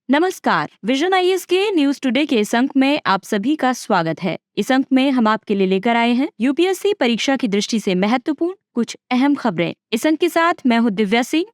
नमस्कार, vision IAS के news today के इस अंक में आप सभी का स्वागत है। इस अंक में हम आपके लिए लेकर आए हैं यूपीएससी परीक्षा की दृष्टि से महत्वपूर्ण कुछ अहम खबरें। इस अंक के साथ मैं हूँ दिव्या सिंह।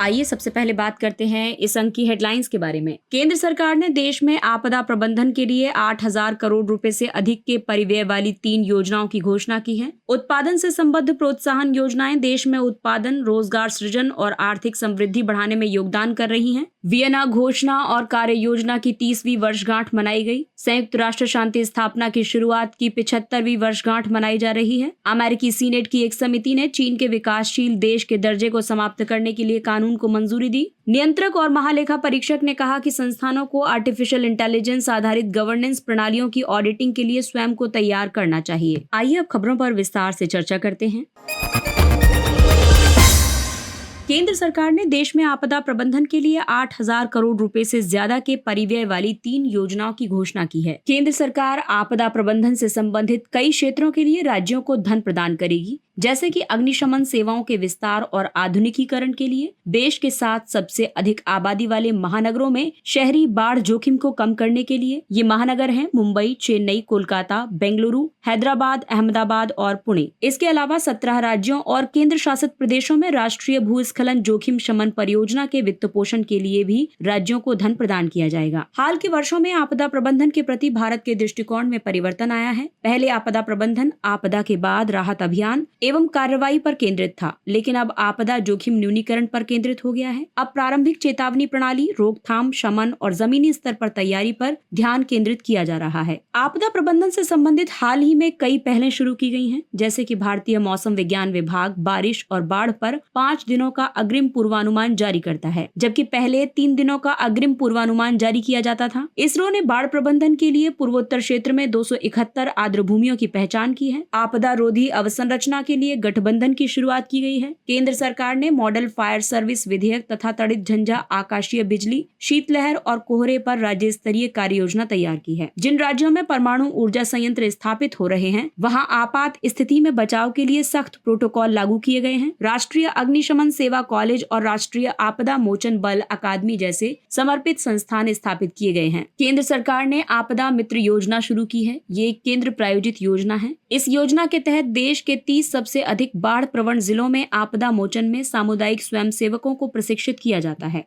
आइए सबसे पहले बात करते हैं इस अंक की हेडलाइंस के बारे में। केंद्र सरकार ने देश में आपदा प्रबंधन के लिए 8,000 करोड़ रुपए से अधिक के परिव्यय वाली 3 योजनाओं की घोषणा की है। उत्पादन से संबद्ध प्रोत्साहन योजनाएं देश में उत्पादन, रोजगार सृजन और आर्थिक समृद्धि बढ़ाने में योगदान कर रही हैं। वियना घोषणा और कार्य योजना की 30वीं वर्षगांठ मनाई गई। संयुक्त राष्ट्र शांति स्थापना की शुरुआत की 75वीं वर्षगांठ मनाई जा रही है। अमेरिकी सीनेट की एक समिति ने चीन के विकासशील देश के दर्जे को समाप्त करने के लिए कानून को मंजूरी दी। नियंत्रक और महालेखा परीक्षक ने कहा कि संस्थानों को आर्टिफिशियल इंटेलिजेंस आधारित गवर्नेंस प्रणालियों की ऑडिटिंग के लिए स्वयं को तैयार करना चाहिए। आइए अब खबरों पर विस्तार से चर्चा करते हैं। केंद्र सरकार ने देश में आपदा प्रबंधन के लिए 8,000 करोड़ रुपए से ज्यादा के परिव्यय वाली 3 योजनाओं की घोषणा की है। केंद्र सरकार आपदा प्रबंधन से संबंधित कई क्षेत्रों के लिए राज्यों को धन प्रदान करेगी, जैसे कि अग्निशमन सेवाओं के विस्तार और आधुनिकीकरण के लिए। देश के 7 सबसे अधिक आबादी वाले महानगरों में शहरी बाढ़ जोखिम को कम करने के लिए ये महानगर हैं मुंबई, चेन्नई, कोलकाता, बेंगलुरु, हैदराबाद, अहमदाबाद और पुणे। इसके अलावा 17 राज्यों और केंद्र शासित प्रदेशों में राष्ट्रीय भूस्खलन जोखिम शमन परियोजना के वित्त पोषण के लिए भी राज्यों को धन प्रदान किया जाएगा। हाल के वर्षों में आपदा प्रबंधन के प्रति भारत के दृष्टिकोण में परिवर्तन आया है। पहले आपदा प्रबंधन आपदा के बाद राहत अभियान एवं कार्रवाई पर केंद्रित था, लेकिन अब आपदा जोखिम न्यूनीकरण पर केंद्रित हो गया है। अब प्रारंभिक चेतावनी प्रणाली, रोकथाम, शमन और जमीनी स्तर पर तैयारी पर ध्यान केंद्रित किया जा रहा है। आपदा प्रबंधन से संबंधित हाल ही में कई पहलें शुरू की गई हैं, जैसे कि भारतीय मौसम विज्ञान विभाग बारिश और बाढ़ पर 5 दिनों का अग्रिम पूर्वानुमान जारी करता है, जबकि पहले 3 दिनों का अग्रिम पूर्वानुमान जारी किया जाता था। इसरो ने बाढ़ प्रबंधन के लिए पूर्वोत्तर क्षेत्र में 271 आर्द्र भूमियों की पहचान की है। आपदा रोधी अवसंरचना के लिए गठबंधन की शुरुआत की गई है। केंद्र सरकार ने मॉडल फायर सर्विस विधेयक तथा तड़ित झंझा, आकाशीय बिजली, शीतलहर और कोहरे पर राज्य स्तरीय कार्य योजना तैयार की है। जिन राज्यों में परमाणु ऊर्जा संयंत्र स्थापित हो रहे हैं, वहां आपात स्थिति में बचाव के लिए सख्त प्रोटोकॉल लागू किए गए हैं। राष्ट्रीय अग्निशमन सेवा कॉलेज और राष्ट्रीय आपदा मोचन बल अकादमी जैसे समर्पित संस्थान स्थापित किए गए हैं। केंद्र सरकार ने आपदा मित्र योजना शुरू की है। ये एक केंद्र प्रायोजित योजना है। इस योजना के तहत देश के 30 सबसे अधिक बाढ़ प्रवण जिलों में आपदा मोचन में सामुदायिक स्वयंसेवकों को प्रशिक्षित किया जाता है।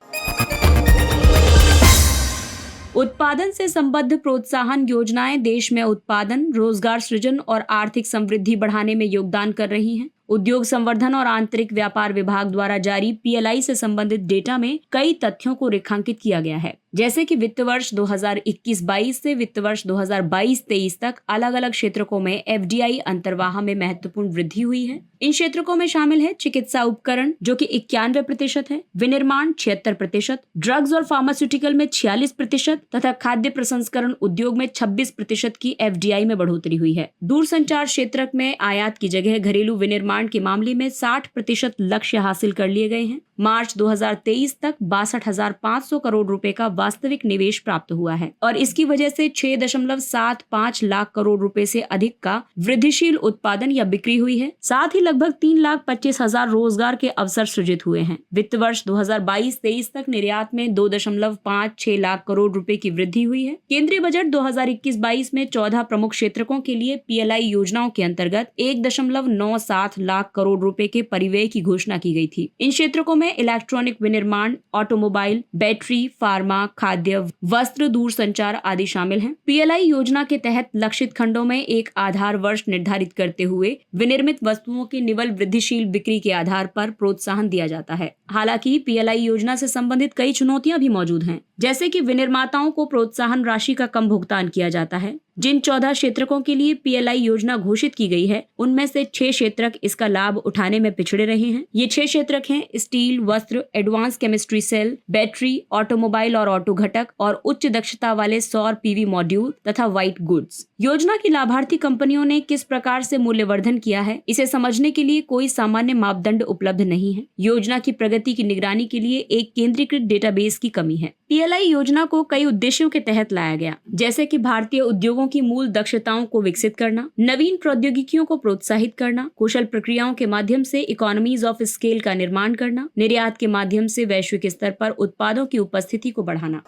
उत्पादन से संबद्ध प्रोत्साहन योजनाएं देश में उत्पादन, रोजगार सृजन और आर्थिक समृद्धि बढ़ाने में योगदान कर रही हैं। उद्योग संवर्धन और आंतरिक व्यापार विभाग द्वारा जारी पीएलआई से संबंधित डेटा में कई तथ्यों को रेखांकित किया गया है, जैसे कि वित्त वर्ष 2021-22 से वित्त वर्ष 2022-23 तक अलग अलग क्षेत्रों में एफडीआई अंतर्वाह में महत्वपूर्ण वृद्धि हुई है। इन क्षेत्रों में शामिल है चिकित्सा उपकरण जो कि 91% है, विनिर्माण 76%, ड्रग्स और फार्मास्यूटिकल में 46% तथा खाद्य प्रसंस्करण उद्योग में 26% की एफडीआई में बढ़ोतरी हुई है। दूरसंचार क्षेत्र में आयात की जगह घरेलू विनिर्माण के मामले में 60% लक्ष्य हासिल कर लिए गए हैं। मार्च 2023 तक 62,500 करोड़ रुपए का वास्तविक निवेश प्राप्त हुआ है और इसकी वजह से 6.75 लाख करोड़ रुपए से अधिक का वृद्धिशील उत्पादन या बिक्री हुई है। साथ ही लगभग 3,25,000 रोजगार के अवसर सृजित हुए हैं। वित्त वर्ष 2022-23 तक निर्यात में 2.56 लाख करोड़ रुपए की वृद्धि हुई है। केंद्रीय बजट 2021-22 में 14 प्रमुख क्षेत्रों के लिए पीएलआई योजनाओं के अंतर्गत 1.97 लाख करोड़ रुपए के परिव्यय की घोषणा की गई थी। इन क्षेत्रों में इलेक्ट्रॉनिक विनिर्माण, ऑटोमोबाइल, बैटरी, फार्मा, खाद्य, वस्त्र, दूरसंचार आदि शामिल हैं। पीएलआई योजना के तहत लक्षित खंडों में एक आधार वर्ष निर्धारित करते हुए विनिर्मित वस्तुओं की निवल वृद्धिशील बिक्री के आधार पर प्रोत्साहन दिया जाता है। हालांकि पीएलआई योजना से संबंधित कई चुनौतियां भी मौजूद हैं, जैसे कि विनिर्माताओं को प्रोत्साहन राशि का कम भुगतान किया जाता है। जिन 14 क्षेत्रकों के लिए पीएलआई योजना घोषित की गई है, उनमें से 6 क्षेत्रक इसका लाभ उठाने में पिछड़े रहे हैं। ये 6 क्षेत्रक हैं स्टील, वस्त्र, advance chemistry cell, battery, automobile और ऑटो घटक और उच्च दक्षता वाले सौर पीवी मॉड्यूल तथा व्हाइट गुड्स। योजना की लाभार्थी कंपनियों ने किस प्रकार से मूल्यवर्धन किया है, इसे समझने के लिए कोई सामान्य मापदंड उपलब्ध नहीं है। योजना की प्रगति की निगरानी के लिए एक केंद्रीकृत डेटाबेस की कमी है। PLI योजना को कई उद्देश्यों के तहत लाया गया, जैसे कि भारतीय उद्योगों की मूल दक्षताओं को विकसित करना, नवीन प्रौद्योगिकियों को प्रोत्साहित करना, कुशल प्रक्रियाओं के माध्यम से इकोनॉमीज ऑफ स्केल का निर्माण करना, निर्यात के माध्यम से वैश्विक स्तर पर उत्पादों की उपस्थिति को बढ़ाना।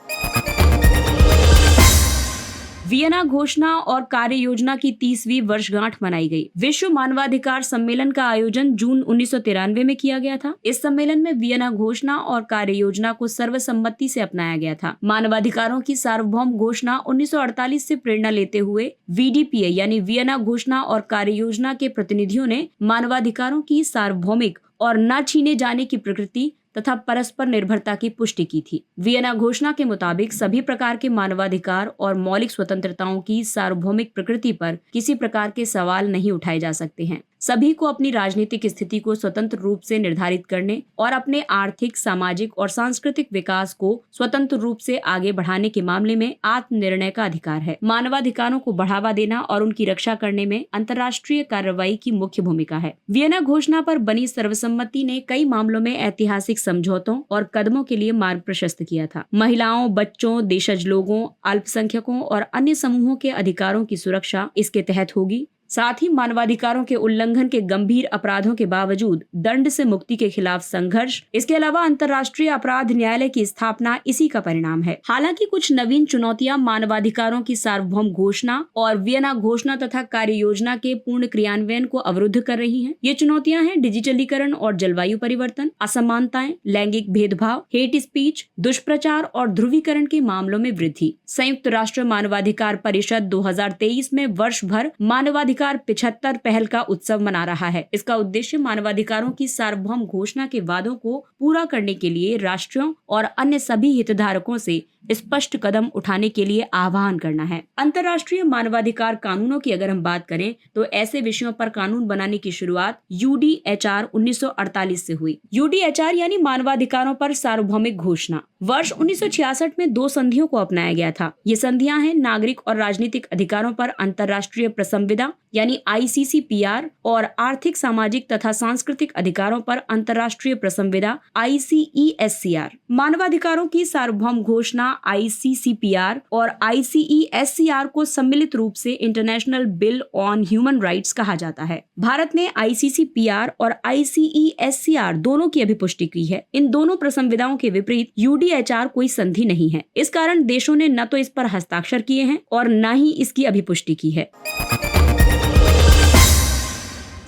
वियना घोषणा और कार्य योजना की 30वीं वर्षगांठ मनाई गई। विश्व मानवाधिकार सम्मेलन का आयोजन जून 1993 में किया गया था। इस सम्मेलन में वियना घोषणा और कार्य योजना को सर्वसम्मति से अपनाया गया था। मानवाधिकारों की सार्वभौम घोषणा 1948 से प्रेरणा लेते हुए VDPA यानी वियना घोषणा और कार्य योजना के प्रतिनिधियों ने मानवाधिकारों की सार्वभौमिक और न छीने जाने की प्रकृति तथा परस्पर निर्भरता की पुष्टि की थी। वियना घोषणा के मुताबिक सभी प्रकार के मानवाधिकार और मौलिक स्वतंत्रताओं की सार्वभौमिक प्रकृति पर किसी प्रकार के सवाल नहीं उठाए जा सकते हैं। सभी को अपनी राजनीतिक स्थिति को स्वतंत्र रूप से निर्धारित करने और अपने आर्थिक, सामाजिक और सांस्कृतिक विकास को स्वतंत्र रूप से आगे बढ़ाने के मामले में आत्मनिर्णय का अधिकार है। मानवाधिकारों को बढ़ावा देना और उनकी रक्षा करने में अंतर्राष्ट्रीय कार्रवाई की मुख्य भूमिका है। वियना घोषणा पर बनी सर्वसम्मति ने कई मामलों में ऐतिहासिक समझौतों और कदमों के लिए मार्ग प्रशस्त किया था। महिलाओं, बच्चों, देशज लोगों, अल्पसंख्यकों और अन्य समूहों के अधिकारों की सुरक्षा इसके तहत होगी। साथ ही मानवाधिकारों के उल्लंघन के गंभीर अपराधों के बावजूद दंड से मुक्ति के खिलाफ संघर्ष, इसके अलावा अंतर्राष्ट्रीय अपराध न्यायालय की स्थापना इसी का परिणाम है। हालांकि कुछ नवीन चुनौतियां मानवाधिकारों की सार्वभौम घोषणा और वियना घोषणा तथा कार्य योजना के पूर्ण क्रियान्वयन को अवरुद्ध कर रही हैं। ये चुनौतियां हैं डिजिटलीकरण और जलवायु परिवर्तन, असमानताएं, लैंगिक भेदभाव, हेट स्पीच, दुष्प्रचार और ध्रुवीकरण के मामलों में वृद्धि। संयुक्त राष्ट्र मानवाधिकार परिषद 2023 में वर्ष भर मानवाधिकार 75 पहल का उत्सव मना रहा है। इसका उद्देश्य मानवाधिकारों की सार्वभौम घोषणा के वादों को पूरा करने के लिए राष्ट्रों और अन्य सभी हितधारकों से स्पष्ट कदम उठाने के लिए आह्वान करना है। अंतर्राष्ट्रीय मानवाधिकार कानूनों की अगर हम बात करें तो ऐसे विषयों पर कानून बनाने की शुरुआत UDHR 1948 से हुई। UDHR यानी मानवाधिकारों पर सार्वभौमिक घोषणा। वर्ष 1966 में 2 संधियों को अपनाया गया था। ये संधियां हैं नागरिक और राजनीतिक अधिकारों पर अंतर्राष्ट्रीय प्रसंविदा यानी ICCPR और आर्थिक, सामाजिक तथा सांस्कृतिक अधिकारों पर अंतर्राष्ट्रीय प्रसंविदा ICESCR। मानवाधिकारों की सार्वभौम घोषणा ICCPR और ICESCR को सम्मिलित रूप से international bill on human rights कहा जाता है। भारत ने ICCPR और ICESCR दोनों की अभिपुष्टि की है। इन दोनों प्रसंविदाओं के विपरीत UDHR कोई संधि नहीं है। इस कारण देशों ने न तो इस पर हस्ताक्षर किए हैं और न ही इसकी अभिपुष्टि की है।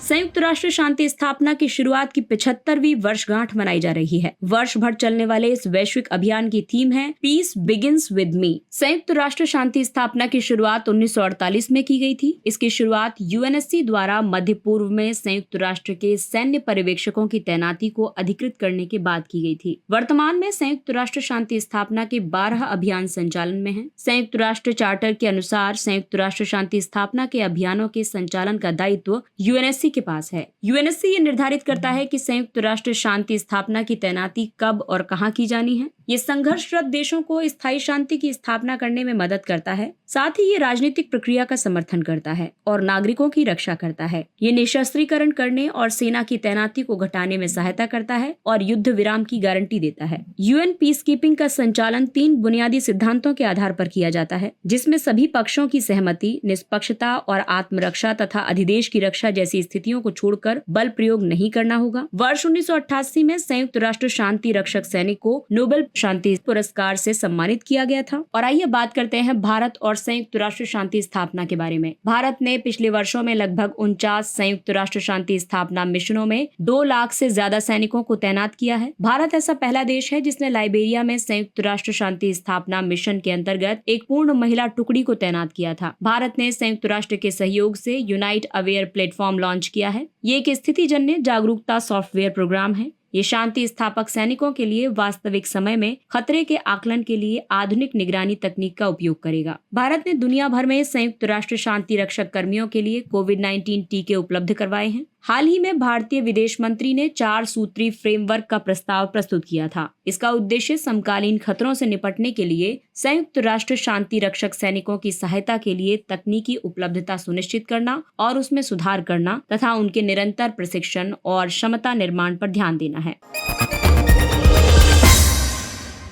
संयुक्त राष्ट्र शांति स्थापना की शुरुआत की 75वीं वर्षगांठ मनाई जा रही है। वर्ष भर चलने वाले इस वैश्विक अभियान की थीम है पीस बिगिंस विद मी। संयुक्त राष्ट्र शांति स्थापना की शुरुआत 1948 में की गई थी। इसकी शुरुआत UNSC द्वारा मध्य पूर्व में संयुक्त राष्ट्र के सैन्य पर्यवेक्षकों की तैनाती को अधिकृत करने के बाद की गई थी। वर्तमान में संयुक्त राष्ट्र शांति स्थापना के 12 अभियान संचालन में हैं। संयुक्त राष्ट्र चार्टर के अनुसार संयुक्त राष्ट्र शांति स्थापना के अभियानों के संचालन का दायित्व UNSC के पास है। UNSC ये निर्धारित करता है कि संयुक्त राष्ट्र शांति स्थापना की तैनाती कब और कहां की जानी है। ये संघर्षरत देशों को स्थायी शांति की स्थापना करने में मदद करता है। साथ ही ये राजनीतिक प्रक्रिया का समर्थन करता है और नागरिकों की रक्षा करता है। ये निशस्त्रीकरण करने और सेना की तैनाती को घटाने में सहायता करता है और युद्ध विराम की गारंटी देता है। UN पीस कीपिंग का संचालन 3 बुनियादी सिद्धांतों के आधार पर किया जाता है, जिसमें सभी पक्षों की सहमति, निष्पक्षता और आत्मरक्षा तथा अधिदेश की रक्षा जैसी स्थितियों को छोड़कर बल प्रयोग नहीं करना होगा। वर्ष 1988 में संयुक्त राष्ट्र शांति रक्षक सैनिक को नोबेल शांति पुरस्कार से सम्मानित किया गया था। और आइए बात करते हैं भारत और संयुक्त राष्ट्र शांति स्थापना के बारे में। भारत ने पिछले वर्षों में लगभग 49 संयुक्त राष्ट्र शांति स्थापना मिशनों में 2 लाख से ज्यादा सैनिकों को तैनात किया है। भारत ऐसा पहला देश है जिसने लाइबेरिया में संयुक्त राष्ट्र शांति स्थापना मिशन के अंतर्गत एक पूर्ण महिला टुकड़ी को तैनात किया था। भारत ने संयुक्त राष्ट्र के सहयोग से यूनाइट अवेयर प्लेटफॉर्म लॉन्च किया है। ये एक स्थितिजन्य जागरूकता सॉफ्टवेयर प्रोग्राम है। ये शांति स्थापक सैनिकों के लिए वास्तविक समय में खतरे के आकलन के लिए आधुनिक निगरानी तकनीक का उपयोग करेगा। भारत ने दुनिया भर में संयुक्त राष्ट्र शांति रक्षक कर्मियों के लिए कोविड-19 टीके उपलब्ध करवाए हैं। हाल ही में भारतीय विदेश मंत्री ने 4 सूत्री फ्रेमवर्क का प्रस्ताव प्रस्तुत किया था। इसका उद्देश्य समकालीन खतरों से निपटने के लिए संयुक्त राष्ट्र शांति रक्षक सैनिकों की सहायता के लिए तकनीकी उपलब्धता सुनिश्चित करना और उसमें सुधार करना तथा उनके निरंतर प्रशिक्षण और क्षमता निर्माण पर ध्यान देना है।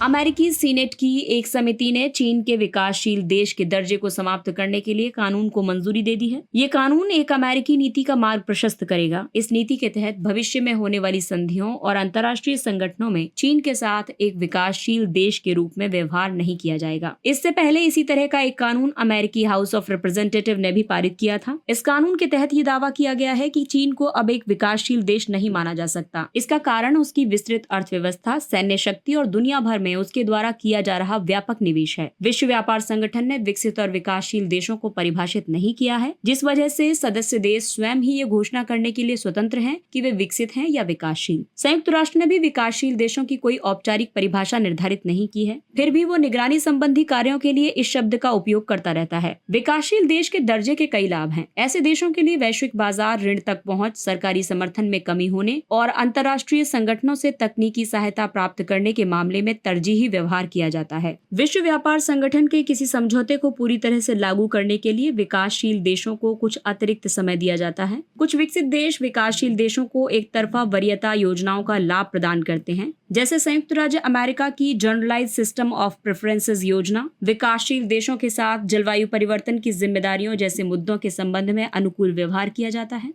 अमेरिकी सीनेट की एक समिति ने चीन के विकासशील देश के दर्जे को समाप्त करने के लिए कानून को मंजूरी दे दी है। ये कानून एक अमेरिकी नीति का मार्ग प्रशस्त करेगा। इस नीति के तहत भविष्य में होने वाली संधियों और अंतर्राष्ट्रीय संगठनों में चीन के साथ एक विकासशील देश के रूप में व्यवहार नहीं किया जाएगा। इससे पहले इसी तरह का एक कानून अमेरिकी हाउस ऑफ रिप्रेजेंटेटिव ने भी पारित किया था। इस कानून के तहत ये दावा किया गया है कि चीन को अब एक विकासशील देश नहीं माना जा सकता। इसका कारण उसकी विस्तृत अर्थव्यवस्था, सैन्य शक्ति और दुनिया भर में उसके द्वारा किया जा रहा व्यापक निवेश है। विश्व व्यापार संगठन ने विकसित और विकासशील देशों को परिभाषित नहीं किया है, जिस वजह से सदस्य देश स्वयं ही ये घोषणा करने के लिए स्वतंत्र हैं कि वे विकसित हैं या विकासशील। संयुक्त राष्ट्र ने भी विकासशील देशों की कोई औपचारिक परिभाषा निर्धारित नहीं की है, फिर भी वो निगरानी संबंधी कार्यों के लिए इस शब्द का उपयोग करता रहता है। विकासशील देश के दर्जे के कई लाभ हैं। ऐसे देशों के लिए वैश्विक बाजार, ऋण तक पहुंच, सरकारी समर्थन में कमी होने और अंतर्राष्ट्रीय संगठनों से तकनीकी सहायता प्राप्त करने के मामले में तरजीही व्यवहार किया जाता है। विश्व व्यापार संगठन के किसी समझौते को पूरी तरह से लागू करने के लिए विकासशील देशों को कुछ अतिरिक्त समय दिया जाता है। कुछ विकसित देश विकासशील देशों को एक तरफा वरीयता योजनाओं का लाभ प्रदान करते हैं, जैसे संयुक्त राज्य अमेरिका की जनरलाइज्ड सिस्टम ऑफ प्रेफरेंसेस योजना। विकासशील देशों के साथ जलवायु परिवर्तन की जिम्मेदारियों जैसे मुद्दों के संबंध में अनुकूल व्यवहार किया जाता है।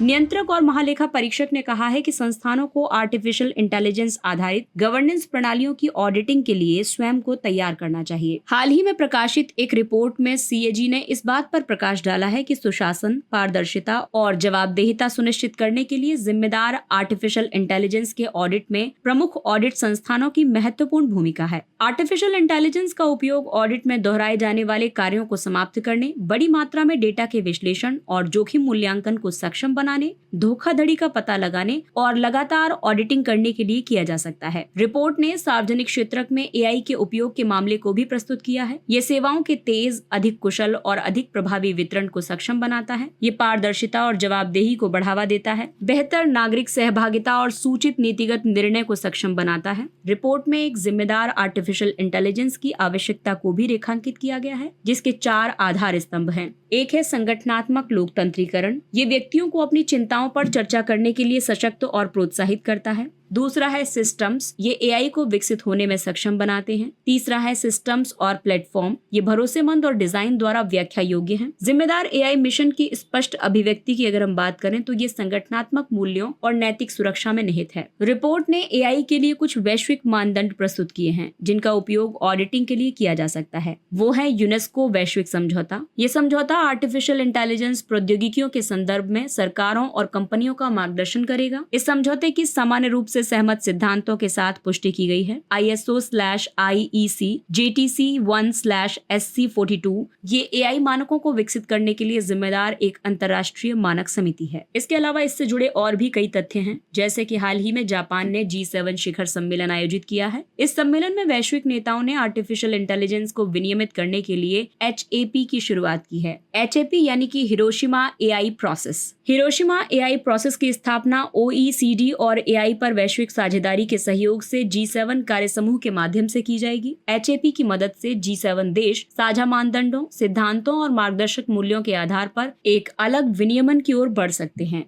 नियंत्रक और महालेखा परीक्षक ने कहा है कि संस्थानों को आर्टिफिशियल इंटेलिजेंस आधारित गवर्नेंस प्रणालियों की ऑडिटिंग के लिए स्वयं को तैयार करना चाहिए। हाल ही में प्रकाशित एक रिपोर्ट में सीएजी ने इस बात पर प्रकाश डाला है कि सुशासन, पारदर्शिता और जवाबदेहिता सुनिश्चित करने के लिए जिम्मेदार आर्टिफिशियल इंटेलिजेंस के ऑडिट में प्रमुख ऑडिट संस्थानों की महत्वपूर्ण भूमिका है। आर्टिफिशियल इंटेलिजेंस का उपयोग ऑडिट में दोहराए जाने वाले कार्यों को समाप्त करने, बड़ी मात्रा में डेटा के विश्लेषण और जोखिम मूल्यांकन को सक्षम बनाने, धोखाधड़ी का पता लगाने और लगातार ऑडिटिंग करने के लिए किया जा सकता है। रिपोर्ट ने सार्वजनिक क्षेत्र में एआई के उपयोग के मामले को भी प्रस्तुत किया है। ये सेवाओं के तेज, अधिक कुशल और अधिक प्रभावी वितरण को सक्षम बनाता है। ये पारदर्शिता और जवाबदेही को बढ़ावा देता है, बेहतर नागरिक सहभागिता और सूचित नीतिगत निर्णय को सक्षम बनाता है। रिपोर्ट में एक जिम्मेदार आर्टिफिशियल इंटेलिजेंस की आवश्यकता को भी रेखांकित किया गया है, जिसके 4 आधार स्तंभ हैं। एक है संगठनात्मक लोकतंत्रीकरण। ये व्यक्तियों को अपनी चिंताओं पर चर्चा करने के लिए सशक्त और प्रोत्साहित करता है। दूसरा है सिस्टम्स। ये एआई को विकसित होने में सक्षम बनाते हैं। तीसरा है सिस्टम्स और प्लेटफॉर्म। ये भरोसेमंद और डिजाइन द्वारा व्याख्या योग्य हैं। जिम्मेदार एआई मिशन की स्पष्ट अभिव्यक्ति की अगर हम बात करें तो ये संगठनात्मक मूल्यों और नैतिक सुरक्षा में निहित है। रिपोर्ट ने एआई के लिए कुछ वैश्विक मानदंड प्रस्तुत किए हैं, जिनका उपयोग ऑडिटिंग के लिए किया जा सकता है। वो है यूनेस्को वैश्विक समझौता। ये समझौता आर्टिफिशियल इंटेलिजेंस प्रौद्योगिकियों के संदर्भ में सरकारों और कंपनियों का मार्गदर्शन करेगा। इस समझौते की सामान्य रूप से सहमत सिद्धांतों के साथ पुष्टि की गई है। ISO/IEC JTC 1/SC42 ये एआई मानकों को विकसित करने के लिए जिम्मेदार एक अंतर्राष्ट्रीय मानक समिति है। इसके अलावा इससे जुड़े और भी कई तथ्य हैं, जैसे कि हाल ही में जापान ने G7 शिखर सम्मेलन आयोजित किया है। इस सम्मेलन में वैश्विक नेताओं ने आर्टिफिशियल इंटेलिजेंस को विनियमित करने के लिए HAP की शुरुआत की है। HAP यानी कि Hiroshima AI process. Hiroshima AI process की स्थापना OECD और एआई पर वैश्विक साझेदारी के सहयोग से G7 कार्य समूह के माध्यम से की जाएगी। HAP की मदद से G7 देश साझा मानदंडों, सिद्धांतों और मार्गदर्शक मूल्यों के आधार पर एक अलग विनियमन की ओर बढ़ सकते हैं।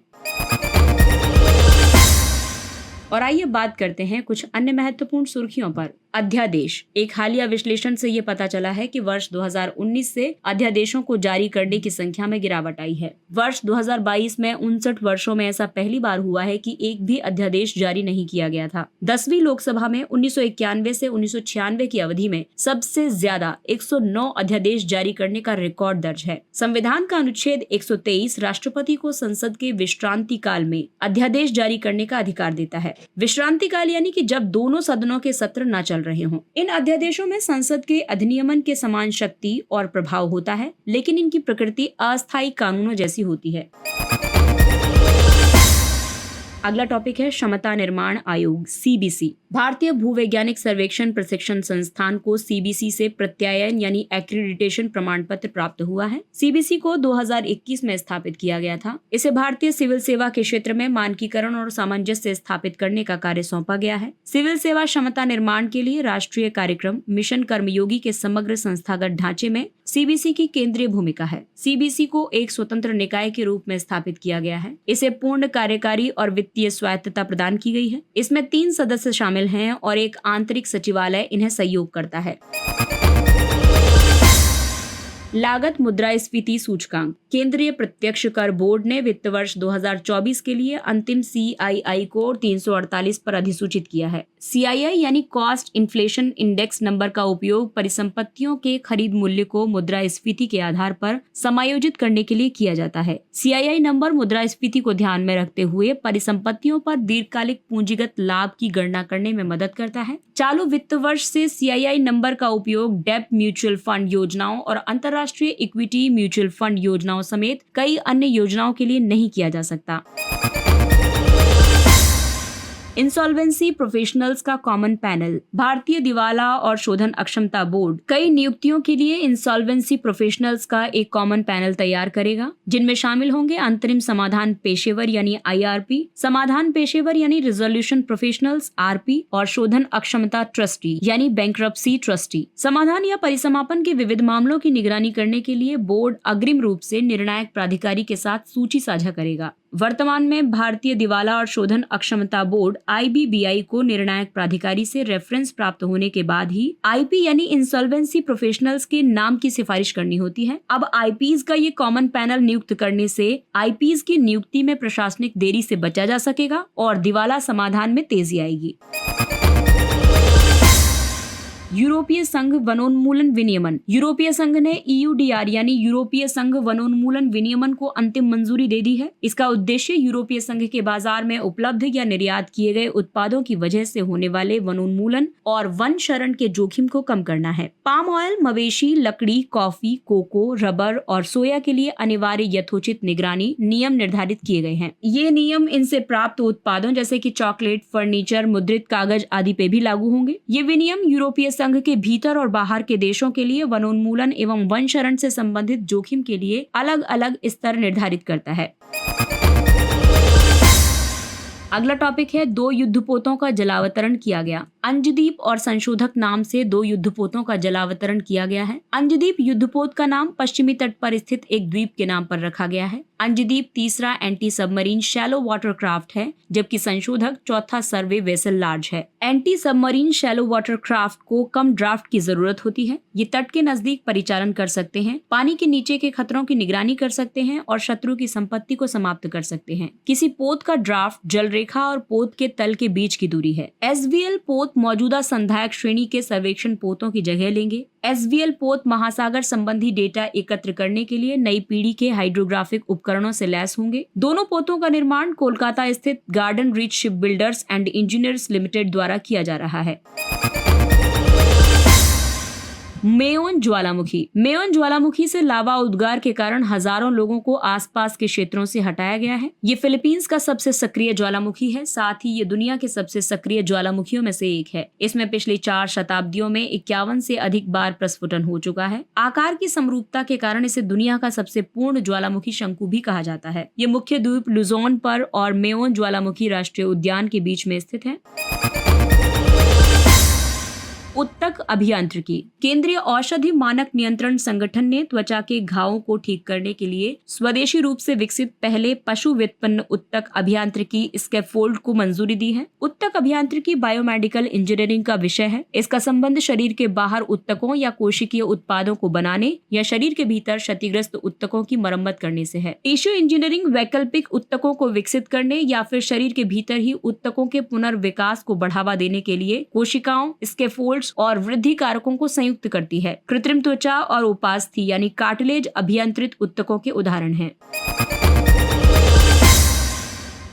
और आइए बात करते हैं कुछ अन्य महत्वपूर्ण सुर्खियों पर। अध्यादेश। एक हालिया विश्लेषण से ये पता चला है कि वर्ष 2019 से अध्यादेशों को जारी करने की संख्या में गिरावट आई है। वर्ष 2022 में 59 वर्षों में ऐसा पहली बार हुआ है कि एक भी अध्यादेश जारी नहीं किया गया था। 10वीं लोकसभा में 1991 से 1996 की अवधि में सबसे ज्यादा 109 अध्यादेश जारी करने का रिकॉर्ड दर्ज है। संविधान का अनुच्छेद 123 राष्ट्रपति को संसद के विश्रांति काल में अध्यादेश जारी करने का अधिकार देता है। विश्रांति काल यानी कि जब दोनों सदनों के सत्र न चल रहे हों। इन अध्यादेशों में संसद के अधिनियमन के समान शक्ति और प्रभाव होता है, लेकिन इनकी प्रकृति अस्थायी कानूनों जैसी होती है। अगला टॉपिक है क्षमता निर्माण आयोग CBC। भारतीय भूवैज्ञानिक सर्वेक्षण प्रशिक्षण संस्थान को CBC से प्रत्यायन यानी एक्रीडिटेशन प्रमाण पत्र प्राप्त हुआ है। CBC को 2021 में स्थापित किया गया था। इसे भारतीय सिविल सेवा के क्षेत्र में मानकीकरण और सामंजस्य स्थापित करने का कार्य सौंपा गया है। सिविल सेवा क्षमता निर्माण के लिए राष्ट्रीय कार्यक्रम मिशन कर्मयोगी के समग्र संस्थागत ढांचे में CBC की केंद्रीय भूमिका है। CBC को एक स्वतंत्र निकाय के रूप में स्थापित किया गया है। इसे पूर्ण कार्यकारी और वित्तीय वित्तीय स्वायत्तता प्रदान की गई है। इसमें 3 सदस्य शामिल हैं और एक आंतरिक सचिवालय इन्हें सहयोग करता है। लागत मुद्रास्फीति सूचकांक। केंद्रीय प्रत्यक्ष कर बोर्ड ने वित्त वर्ष 2024 के लिए अंतिम CII को 348 पर अधिसूचित किया है। CII यानी कॉस्ट इन्फ्लेशन इंडेक्स नंबर का उपयोग परिसंपत्तियों के खरीद मूल्य को मुद्रास्फीति के आधार पर समायोजित करने के लिए किया जाता है। CII नंबर मुद्रास्फीति को ध्यान में रखते हुए परिसंपत्तियों पर दीर्घकालिक पूंजीगत लाभ की गणना करने में मदद करता है। चालू वित्त वर्ष से CII नंबर का उपयोग डेब्ट म्यूचुअल फंड योजनाओं और अंतर्राष्ट्रीय इक्विटी म्यूचुअल फंड योजनाओं समेत कई अन्य योजनाओं के लिए नहीं किया जा सकता। इंसॉल्वेंसी प्रोफेशनल्स का कॉमन पैनल। भारतीय दिवाला और शोधन अक्षमता बोर्ड कई नियुक्तियों के लिए इंसॉल्वेंसी प्रोफेशनल्स का एक कॉमन पैनल तैयार करेगा, जिनमें शामिल होंगे अंतरिम समाधान पेशेवर यानी IRP, समाधान पेशेवर यानी रिजोल्यूशन प्रोफेशनल्स RP और शोधन अक्षमता ट्रस्टी यानी बैंक्रप्सी ट्रस्टी। समाधान या परिसमापन के विविध मामलों की निगरानी करने के लिए बोर्ड अग्रिम रूप से निर्णायक प्राधिकारी के साथ सूची साझा करेगा। वर्तमान में भारतीय दिवाला और शोधन अक्षमता बोर्ड IBBI को निर्णायक प्राधिकारी से रेफरेंस प्राप्त होने के बाद ही IP यानी इंसॉल्वेंसी प्रोफेशनल्स के नाम की सिफारिश करनी होती है। अब IPs का ये कॉमन पैनल नियुक्त करने से IPs की नियुक्ति में प्रशासनिक देरी से बचा जा सकेगा और दिवाला समाधान में तेजी आएगी। यूरोपीय संघ वनोन्मूलन विनियमन। यूरोपीय संघ ने EUDR यानी यूरोपीय संघ वनोन्मूलन विनियमन को अंतिम मंजूरी दे दी है। इसका उद्देश्य यूरोपीय संघ के बाजार में उपलब्ध या निर्यात किए गए उत्पादों की वजह से होने वाले वनोन्मूलन और वन शरण के जोखिम को कम करना है। पाम ऑयल, मवेशी, लकड़ी, कॉफी, कोको, रबर और सोया के लिए अनिवार्य यथोचित निगरानी नियम निर्धारित किए गए हैं। ये नियम इनसे प्राप्त उत्पादों जैसे कि चॉकलेट, फर्नीचर, मुद्रित कागज आदि पे भी लागू होंगे। ये विनियम यूरोपीय संघ के भीतर और बाहर के देशों के लिए वनोन्मूलन एवं वन शरण से संबंधित जोखिम के लिए अलग अलग स्तर निर्धारित करता है। अगला टॉपिक है 2 युद्धपोतों का जलावतरण किया गया। अंजदीप और संशोधक नाम से 2 युद्धपोतों का जलावतरण किया गया है। अंजदीप युद्धपोत का नाम पश्चिमी तट पर स्थित एक द्वीप के नाम पर रखा गया है। अंजदीप तीसरा anti submarine shallow water craft है, जबकि संशोधक चौथा सर्वे वेसल लार्ज है। Anti submarine shallow water craft को कम ड्राफ्ट की जरूरत होती है। ये तट के नजदीक परिचालन कर सकते हैं, पानी के नीचे के खतरों की निगरानी कर सकते हैं और शत्रु की संपत्ति को समाप्त कर सकते हैं। किसी पोत का ड्राफ्ट जल रेखा और पोत के तल के बीच की दूरी है। SVL पोत मौजूदा संधायक श्रेणी के सर्वेक्षण पोतों की जगह लेंगे। SVL पोत महासागर संबंधी डेटा एकत्र करने के लिए नई पीढ़ी के हाइड्रोग्राफिक उपकरणों से लैस होंगे। दोनों पोतों का निर्माण कोलकाता स्थित garden rich ship builders and engineers limited द्वारा किया जा रहा है। मेओन ज्वालामुखी। मेओन ज्वालामुखी से लावा उद्गार के कारण हजारों लोगों को आसपास के क्षेत्रों से हटाया गया है। ये फिलीपींस का सबसे सक्रिय ज्वालामुखी है, साथ ही ये दुनिया के सबसे सक्रिय ज्वालामुखियों में से एक है। इसमें पिछली 4 शताब्दियों में 51 से अधिक बार प्रस्फुटन हो चुका है। आकार की समरूपता के कारण इसे दुनिया का सबसे पूर्ण ज्वालामुखी शंकु भी कहा जाता है। ये मुख्य द्वीप लुजोन पर और मेओन ज्वालामुखी राष्ट्रीय उद्यान के बीच में स्थित है। उत्तक अभियांत्रिकी। केंद्रीय औषधि मानक नियंत्रण संगठन ने त्वचा के घावों को ठीक करने के लिए स्वदेशी रूप से विकसित पहले पशु व्युत्पन्न उत्तक अभियांत्रिकी स्कैफोल्ड को मंजूरी दी है। उत्तक अभियांत्रिकी बायोमेडिकल इंजीनियरिंग का विषय है। इसका संबंध शरीर के बाहर उत्तकों या कोशिकीय उत्पादों को बनाने या शरीर के भीतर क्षतिग्रस्त उत्तकों की मरम्मत करने से है। टिश्यू इंजीनियरिंग वैकल्पिक उत्तकों को विकसित करने या फिर शरीर के भीतर ही उत्तकों के पुनर्विकास को बढ़ावा देने के लिए कोशिकाओं, स्कैफोल्ड और वृद्धि कारकों को संयुक्त करती है। कृत्रिम त्वचा और उपास्थि यानी कार्टिलेज अभियंत्रित उत्तकों के उदाहरण हैं।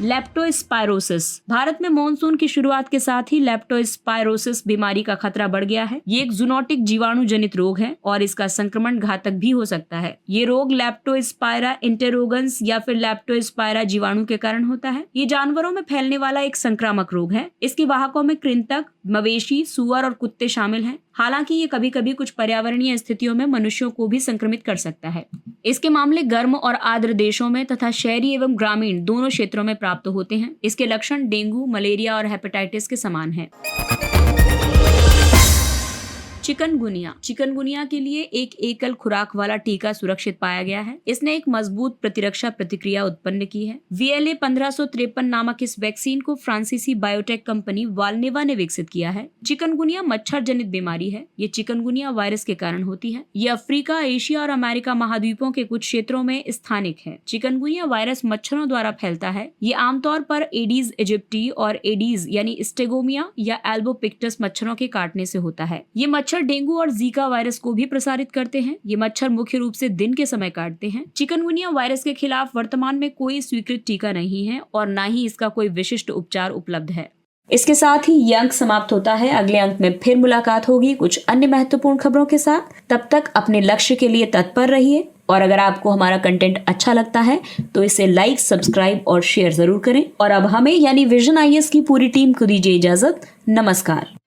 लेप्टोस्पायरोसिस। भारत में मॉनसून की शुरुआत के साथ ही लेप्टोस्पायरोसिस बीमारी का खतरा बढ़ गया है। ये एक जूनोटिक जीवाणु जनित रोग है और इसका संक्रमण घातक भी हो सकता है। ये रोग लेप्टोस्पायरा इंटेरोगन्स या फिर लेप्टोस्पायरा जीवाणु के कारण होता है। ये जानवरों में फैलने वाला एक संक्रामक रोग है। इसके वाहकों में कृंतक, मवेशी, सुअर और कुत्ते शामिल हैं। हालांकि ये कभी कभी कुछ पर्यावरणीय स्थितियों में मनुष्यों को भी संक्रमित कर सकता है। इसके मामले गर्म और आर्द्र देशों में तथा शहरी एवं ग्रामीण दोनों क्षेत्रों में प्राप्त होते हैं। इसके लक्षण डेंगू, मलेरिया और हेपेटाइटिस के समान हैं। चिकनगुनिया। चिकनगुनिया के लिए एक एकल खुराक वाला टीका सुरक्षित पाया गया है। इसने एक मजबूत प्रतिरक्षा प्रतिक्रिया उत्पन्न की है। VLA 1553 नामक इस वैक्सीन को फ्रांसीसी बायोटेक कंपनी वाल्नेवा ने विकसित किया है। चिकनगुनिया मच्छर जनित बीमारी है। ये चिकनगुनिया वायरस के कारण होती है। ये अफ्रीका, एशिया और अमेरिका महाद्वीपों के कुछ क्षेत्रों में स्थानिक है। चिकनगुनिया वायरस मच्छरों द्वारा फैलता है। ये आमतौर पर एडीज इजिप्टी और एडीज यानी स्टेगोमिया या एल्बोपिक्टस मच्छरों के काटने से होता है। ये मच्छर डेंगू और जीका वायरस को भी प्रसारित करते हैं। ये मच्छर मुख्य रूप से दिन के समय काटते हैं। चिकनगुनिया वायरस के खिलाफ वर्तमान में कोई स्वीकृत टीका नहीं है और न ही इसका कोई विशिष्ट उपचार उपलब्ध है। इसके साथ ही ये अंक समाप्त होता है। अगले अंक में फिर मुलाकात होगी कुछ अन्य महत्वपूर्ण खबरों के साथ। तब तक अपने लक्ष्य के लिए तत्पर रहिए और अगर आपको हमारा कंटेंट अच्छा लगता है तो इसे लाइक, सब्सक्राइब और शेयर जरूर करें। और अब हमें यानी विजन IAS की पूरी टीम को दीजिए इजाजत। नमस्कार।